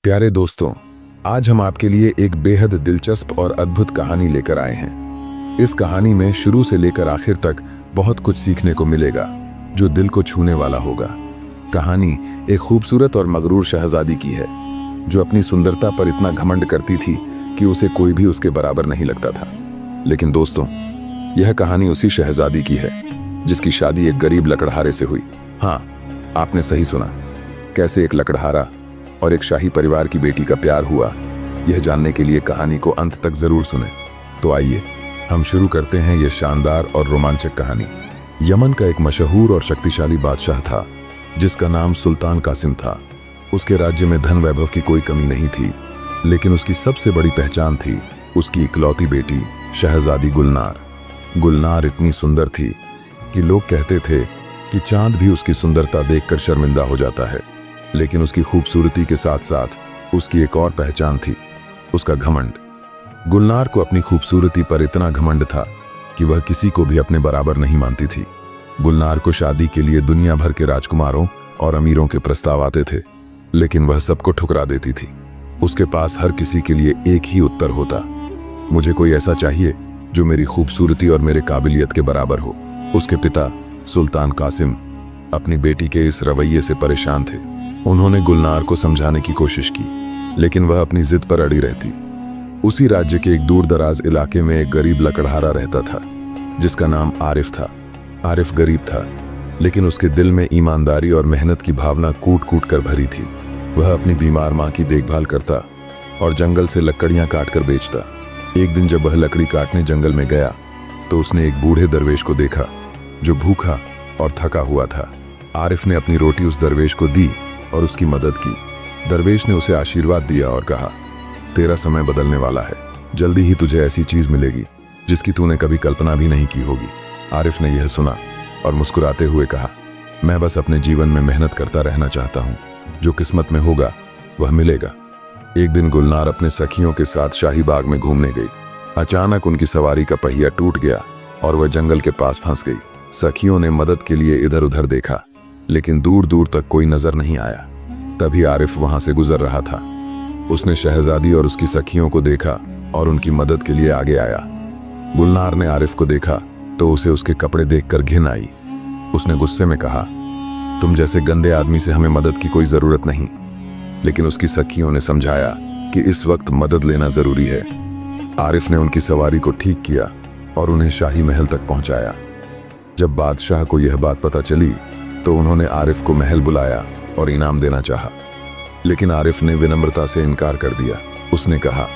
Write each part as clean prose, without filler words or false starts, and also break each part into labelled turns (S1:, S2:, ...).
S1: प्यारे दोस्तों, आज हम आपके लिए एक बेहद दिलचस्प और अद्भुत कहानी लेकर आए हैं। इस कहानी में शुरू से लेकर आखिर तक बहुत कुछ सीखने को मिलेगा जो दिल को छूने वाला होगा। कहानी एक खूबसूरत और मगरूर शहजादी की है जो अपनी सुंदरता पर इतना घमंड करती थी कि उसे कोई भी उसके बराबर नहीं लगता था। लेकिन दोस्तों, यह कहानी उसी शहजादी की है जिसकी शादी एक गरीब लकड़हारे से हुई। हाँ, आपने सही सुना। कैसे एक लकड़हारा और एक शाही परिवार की बेटी का प्यार हुआ, यह जानने के लिए कहानी को अंत तक जरूर सुने। तो आइए हम शुरू करते हैं यह शानदार और रोमांचक कहानी। यमन का एक मशहूर और शक्तिशाली बादशाह था जिसका नाम सुल्तान कासिम था। उसके राज्य में धन वैभव की कोई कमी नहीं थी, लेकिन उसकी सबसे बड़ी पहचान थी उसकी इकलौती बेटी शहजादी गुलनार। गुलनार इतनी सुंदर थी कि लोग कहते थे कि चांद भी उसकी सुंदरता देखकर शर्मिंदा हो जाता है। लेकिन उसकी खूबसूरती के साथ साथ उसकी एक और पहचान थी, उसका घमंड। गुलनार को अपनी खूबसूरती पर इतना घमंड था कि वह किसी को भी अपने बराबर नहीं मानती थी। गुलनार को शादी के लिए दुनिया भर के राजकुमारों और अमीरों के प्रस्ताव आते थे, लेकिन वह सबको ठुकरा देती थी। उसके पास हर किसी के लिए एक ही उत्तर होता, मुझे कोई ऐसा चाहिए जो मेरी खूबसूरती और मेरे काबिलियत के बराबर हो। उसके पिता सुल्तान कासिम अपनी बेटी के इस रवैये से परेशान थे। उन्होंने गुलनार को समझाने की कोशिश की, लेकिन वह अपनी जिद पर अड़ी रहती। उसी राज्य के एक दूर दराज इलाके में एक गरीब लकड़हारा रहता था जिसका नाम आरिफ था। आरिफ गरीब था, लेकिन उसके दिल में ईमानदारी और मेहनत की भावना कूट कूट कर भरी थी। वह अपनी बीमार माँ की देखभाल करता और जंगल से लकड़ियाँ काट कर बेचता। एक दिन जब वह लकड़ी काटने जंगल में गया तो उसने एक बूढ़े दरवेश को देखा जो भूखा और थका हुआ था। आरिफ ने अपनी रोटी उस दरवेश को दी और उसकी मदद की। दरवेश ने उसे आशीर्वाद दिया और कहा, तेरा समय बदलने वाला है, जल्दी ही तुझे ऐसी चीज मिलेगी जिसकी तूने कभी कल्पना भी नहीं की होगी। आरिफ ने यह सुना और मुस्कुराते हुए कहा, मैं बस अपने जीवन में मेहनत करता रहना चाहता हूँ, जो किस्मत में होगा वह मिलेगा। एक दिन गुलनार अपने सखियों के साथ शाही बाग में घूमने गई। अचानक उनकी सवारी का पहिया टूट गया और वह जंगल के पास फंस गई। सखियों ने मदद के लिए इधर उधर देखा, लेकिन दूर दूर तक कोई नजर नहीं आया। तभी आरिफ वहां से गुजर रहा था। उसने शहजादी और उसकी सखियों को देखा और उनकी मदद के लिए आगे आया। गुलनार ने आरिफ को देखा तो उसे उसके कपड़े देखकर घिन आई। उसने गुस्से में कहा, तुम जैसे गंदे आदमी से हमें मदद की कोई जरूरत नहीं। लेकिन उसकी सखियों ने समझाया कि इस वक्त मदद लेना जरूरी है। आरिफ ने उनकी सवारी को ठीक किया और उन्हें शाही महल तक पहुंचाया। जब बादशाह को यह बात पता चली तो उन्होंने आरिफ को महल बुलाया और इनाम देना चाहा, लेकिन आरिफ ने विनम्रता से इनकार कर दिया। उसने कहा,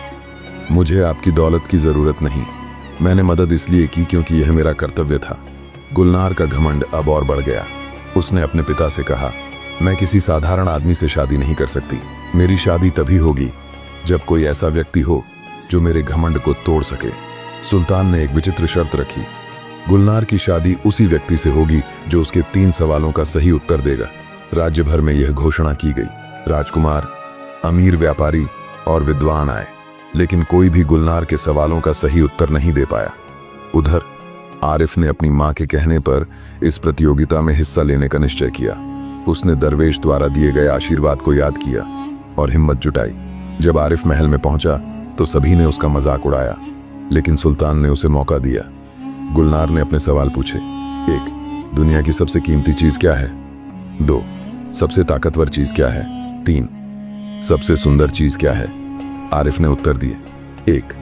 S1: मुझे आपकी दौलत की जरूरत नहीं, मैंने मदद इसलिए की क्योंकि यह मेरा कर्तव्य था। गुलनार का घमंड अब और बढ़ गया। उसने अपने पिता से कहा, मैं किसी साधारण आदमी से शादी नहीं कर सकती। मेरी शादी तभी होगी जब कोई ऐसा व्यक्ति हो जो मेरे घमंड को तोड़ सके। सुल्तान ने एक विचित्र शर्त रखी, गुलनार की शादी उसी व्यक्ति से होगी जो उसके 3 सवालों का सही उत्तर देगा। राज्य भर में यह घोषणा की गई। राजकुमार, अमीर, व्यापारी और विद्वान आए, लेकिन कोई भी गुलनार के सवालों का सही उत्तर नहीं दे पाया। उधर आरिफ ने अपनी मां के कहने पर इस प्रतियोगिता में हिस्सा लेने का निश्चय किया। उसने दरवेश द्वारा दिए गए आशीर्वाद को याद किया और हिम्मत जुटाई। जब आरिफ महल में पहुंचा तो सभी ने उसका मजाक उड़ाया, लेकिन सुल्तान ने उसे मौका दिया। गुलनार ने अपने सवाल पूछे, 1. दुनिया की सबसे कीमती चीज क्या है? 2. सबसे ताकतवर चीज क्या है? 3. सबसे सुंदर चीज क्या है? आरिफ ने उत्तर दिए, 1.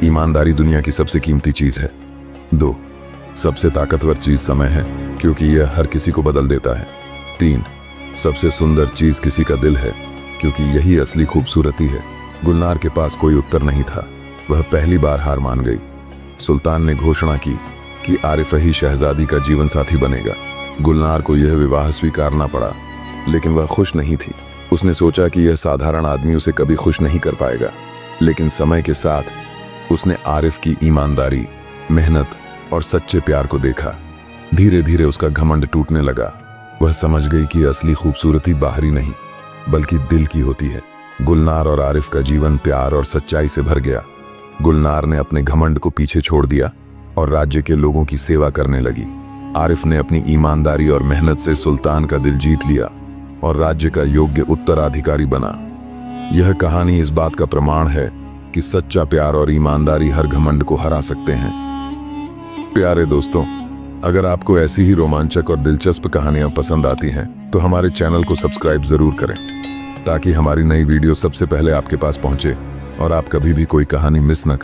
S1: ईमानदारी दुनिया की सबसे कीमती चीज है। 2. सबसे ताकतवर चीज समय है, क्योंकि यह हर किसी को बदल देता है। 3. सबसे सुंदर चीज किसी का दिल है, क्योंकि यही असली खूबसूरती है। गुलनार के पास कोई उत्तर नहीं था। वह पहली बार हार मान गई। सुल्तान ने घोषणा की कि आरिफ ही शहजादी का जीवन साथी बनेगा। गुलनार को यह विवाह स्वीकारना पड़ा, लेकिन वह खुश नहीं थी। उसने सोचा कि यह साधारण आदमी उसे कभी खुश नहीं कर पाएगा। लेकिन समय के साथ उसने आरिफ की ईमानदारी, मेहनत और सच्चे प्यार को देखा। धीरे धीरे उसका घमंड टूटने लगा। वह समझ गई कि असली खूबसूरती बाहरी नहीं बल्कि दिल की होती है। गुलनार और आरिफ का जीवन प्यार और सच्चाई से भर गया। गुलनार ने अपने घमंड को पीछे छोड़ दिया और राज्य के लोगों की सेवा करने लगी। आरिफ ने अपनी ईमानदारी और मेहनत से सुल्तान का दिल जीत लिया और राज्य का योग्य उत्तराधिकारी बना। यह कहानी इस बात का प्रमाण है कि सच्चा प्यार और ईमानदारी हर घमंड को हरा सकते हैं। प्यारे दोस्तों, अगर आपको ऐसी ही रोमांचक और दिलचस्प कहानियां पसंद आती हैं तो हमारे चैनल को सब्सक्राइब जरूर करें ताकि हमारी नई वीडियो सबसे पहले आपके पास पहुंचे और आप कभी भी कोई कहानी मिस न करें।